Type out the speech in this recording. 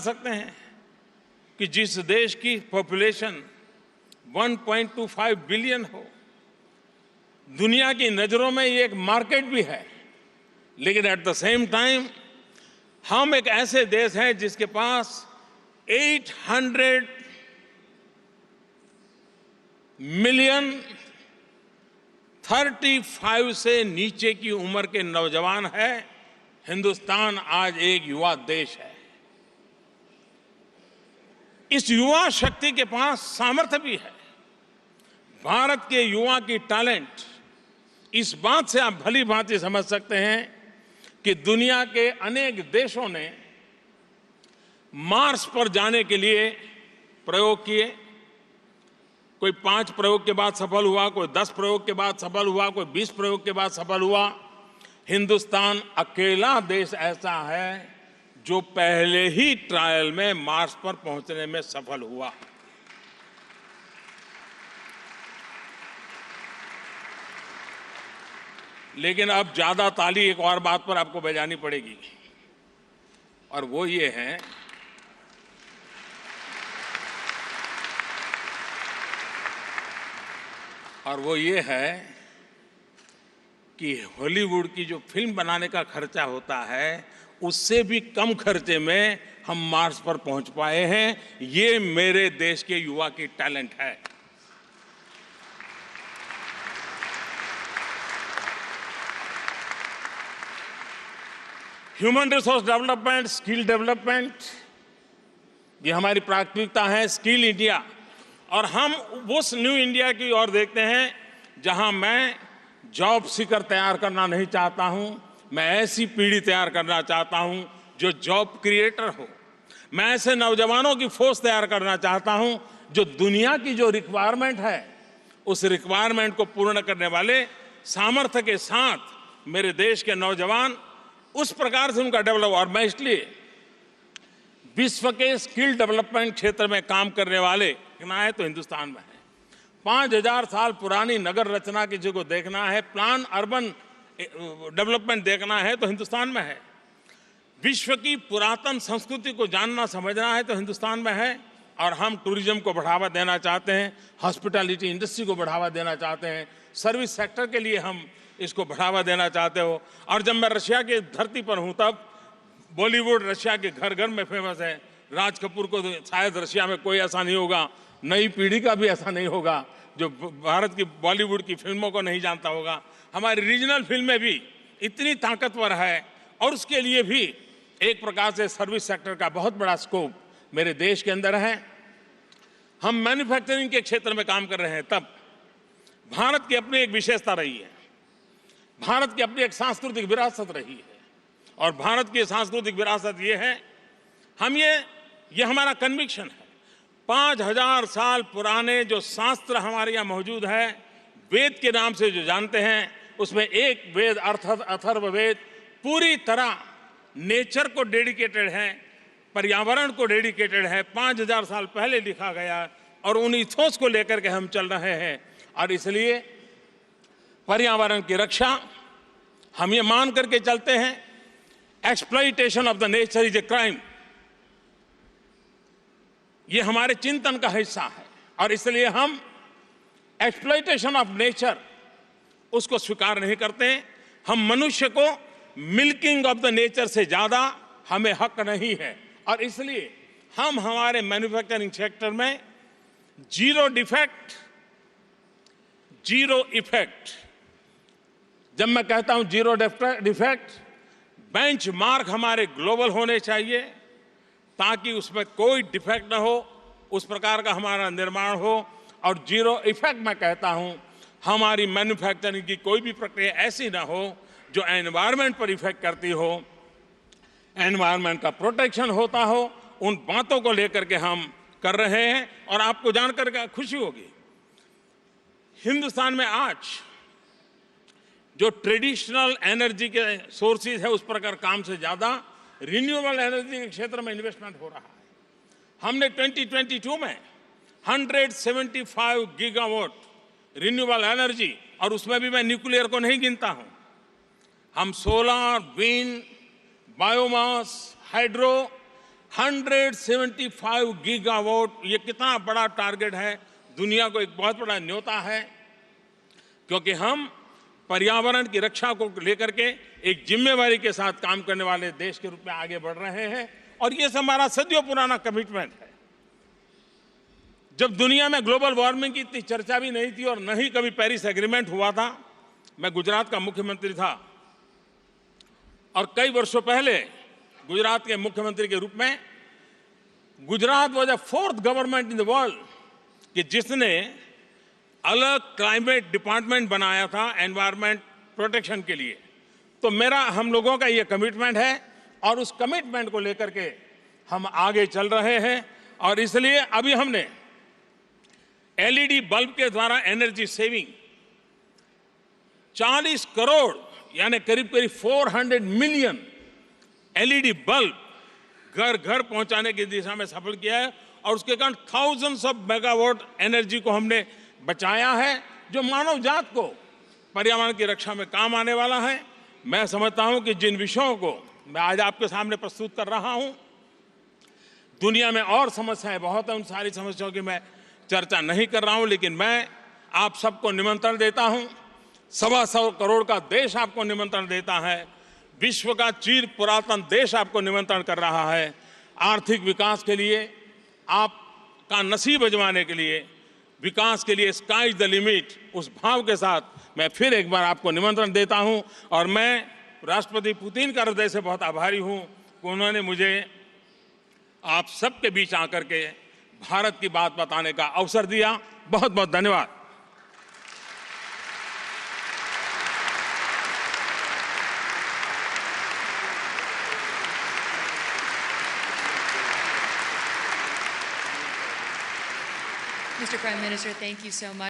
सकते हैं कि जिस देश की पॉपुलेशन 1.25 बिलियन हो, दुनिया की नजरों में ये एक मार्केट भी है, लेकिन एट द सेम टाइम हम एक ऐसे देश हैं जिसके पास 800 मिलियन 35 से नीचे की उम्र के नौजवान है। हिंदुस्तान आज एक युवा देश है। इस युवा शक्ति के पास सामर्थ्य भी है। भारत के युवा की टैलेंट, इस बात से आप भली भांति समझ सकते हैं कि दुनिया के अनेक देशों ने मार्स पर जाने के लिए प्रयोग किए। कोई 5 प्रयोग के बाद सफल हुआ, कोई 10 प्रयोग के बाद सफल हुआ, कोई 20 प्रयोग के बाद सफल हुआ। हिंदुस्तान अकेला देश ऐसा है जो पहले ही ट्रायल में मार्स पर पहुंचने में सफल हुआ। लेकिन अब ज्यादा ताली एक और बात पर आपको बजानी पड़ेगी, और वो ये है कि हॉलीवुड की जो फिल्म बनाने का खर्चा होता है, उससे भी कम खर्चे में हम मार्स पर पहुंच पाए हैं। ये मेरे देश के युवा की टैलेंट है। Human resource development, skill development, ये हमारी प्राथमिकता है। स्किल इंडिया, और हम उस न्यू इंडिया की ओर देखते हैं जहां मैं जॉब सीकर तैयार करना नहीं चाहता हूं। मैं ऐसी पीढ़ी तैयार करना चाहता हूं जो जॉब क्रिएटर हो। मैं ऐसे नौजवानों की फोर्स तैयार करना चाहता हूं जो दुनिया की जो रिक्वायरमेंट है, उस रिक्वायरमेंट को पूर्ण करने वाले सामर्थ्य के साथ मेरे देश के नौजवान उस प्रकार से उनका डेवलप। और मैं इसलिए विश्व के स्किल डेवलपमेंट क्षेत्र में काम करने वाले देखना है तो हिंदुस्तान में है। 5000 साल पुरानी नगर रचना किसी को देखना है, प्लान अर्बन डेवलपमेंट देखना है तो हिंदुस्तान में है। विश्व की पुरातन संस्कृति को जानना समझना है तो हिंदुस्तान में है। और हम टूरिज्म को बढ़ावा देना चाहते हैं, हॉस्पिटैलिटी इंडस्ट्री को बढ़ावा देना चाहते हैं, सर्विस सेक्टर के लिए हम इसको बढ़ावा देना चाहते हो। और जब मैं रशिया की धरती पर हूं, तब बॉलीवुड रशिया के घर घर में फेमस है। राज कपूर को तो शायद रशिया में कोई ऐसा नहीं होगा, नई पीढ़ी का भी ऐसा नहीं होगा जो भारत की बॉलीवुड की फिल्मों को नहीं जानता होगा। हमारी रीजनल फिल्में भी इतनी ताकतवर है, और उसके लिए भी एक प्रकार से सर्विस सेक्टर का बहुत बड़ा स्कोप मेरे देश के अंदर है। हम मैन्युफैक्चरिंग के क्षेत्र में काम कर रहे हैं। तब भारत की अपनी एक विशेषता रही है, भारत की अपनी एक सांस्कृतिक विरासत रही है। और भारत की सांस्कृतिक विरासत ये है, हम ये हमारा कन्विक्शन है। 5000 साल पुराने जो शास्त्र हमारे यहाँ मौजूद है, वेद के नाम से जो जानते हैं, उसमें एक वेद अथर्ववेद पूरी तरह नेचर को डेडिकेटेड है, पर्यावरण को डेडिकेटेड है। 5000 साल पहले लिखा गया, और उन इथोस को लेकर के हम चल रहे हैं। और इसलिए पर्यावरण की रक्षा हम ये मान करके चलते हैं, exploitation of the nature is a crime. ये हमारे चिंतन का हिस्सा है, और इसलिए हम एक्सप्लॉइटेशन ऑफ नेचर उसको स्वीकार नहीं करते। हम मनुष्य को मिल्किंग ऑफ द नेचर से ज्यादा हमें हक नहीं है। और इसलिए हम हमारे मैन्युफैक्चरिंग सेक्टर में जीरो डिफेक्ट, जीरो इफेक्ट। जब मैं कहता हूं जीरो डिफेक्ट, बेंचमार्क हमारे ग्लोबल होने चाहिए ताकि उसमें कोई डिफेक्ट ना हो, उस प्रकार का हमारा निर्माण हो। और जीरो इफेक्ट मैं कहता हूं, हमारी मैन्युफैक्चरिंग की कोई भी प्रक्रिया ऐसी ना हो जो एनवायरनमेंट पर इफेक्ट करती हो, एनवायरनमेंट का प्रोटेक्शन होता हो। उन बातों को लेकर के हम कर रहे हैं। और आपको जानकर के खुशी होगी, हिंदुस्तान में आज जो ट्रेडिशनल एनर्जी के सोर्सेज है, उस प्रकार काम से ज्यादा रिन्यूएबल एनर्जी के क्षेत्र में इन्वेस्टमेंट हो रहा है। हमने 2022 में 175 गीगावाट रिन्यूएबल एनर्जी, और उसमें भी मैं न्यूक्लियर को नहीं गिनता हूं, हम solar, wind, biomass, hydro 175 gigawatt, ये कितना बड़ा टारगेट है, दुनिया को एक बहुत बड़ा न्योता है, क्योंकि हम पर्यावरण की रक्षा को लेकर के एक जिम्मेवारी के साथ काम करने वाले देश के रूप में आगे बढ़ रहे हैं। और ये हमारा सदियों पुराना कमिटमेंट है। जब दुनिया में ग्लोबल वार्मिंग की इतनी चर्चा भी नहीं थी और न ही कभी पेरिस एग्रीमेंट हुआ था, मैं गुजरात का मुख्यमंत्री था और कई वर्षों पहले गुजरात के मुख्यमंत्री के रूप में Gujarat was the 4th government in the world कि जिसने अलग क्लाइमेट डिपार्टमेंट बनाया था एनवायरमेंट प्रोटेक्शन के लिए। तो मेरा हम लोगों का ये कमिटमेंट है और उस कमिटमेंट को लेकर के हम आगे चल रहे हैं। और इसलिए अभी हमने एलईडी बल्ब के द्वारा एनर्जी सेविंग 40 करोड़ यानी करीब करीब 400 मिलियन एलईडी बल्ब घर घर पहुंचाने की दिशा में सफल किया है और उसके कारण थाउजेंड्स ऑफ मेगावाट एनर्जी को हमने बचाया है, जो मानव जात को पर्यावरण की रक्षा में काम आने वाला है। मैं समझता हूं कि जिन विषयों को मैं आज आपके सामने प्रस्तुत कर रहा हूं, दुनिया में और समस्याएं बहुत हैं, उन सारी समस्याओं की मैं चर्चा नहीं कर रहा हूं, लेकिन मैं आप सबको निमंत्रण देता हूं। 125 करोड़ का देश आपको निमंत्रण देता है, विश्व का चिर पुरातन देश आपको निमंत्रण कर रहा है। आर्थिक विकास के लिए, आपका नसीब अजमाने के लिए, विकास के लिए स्काई इज द लिमिट, उस भाव के साथ मैं फिर एक बार आपको निमंत्रण देता हूं। और मैं राष्ट्रपति पुतिन का हृदय से बहुत आभारी हूं कि उन्होंने मुझे आप सबके बीच आकर के भारत की बात बताने का अवसर दिया। बहुत बहुत धन्यवाद। Mr. Prime Minister, thank you so much.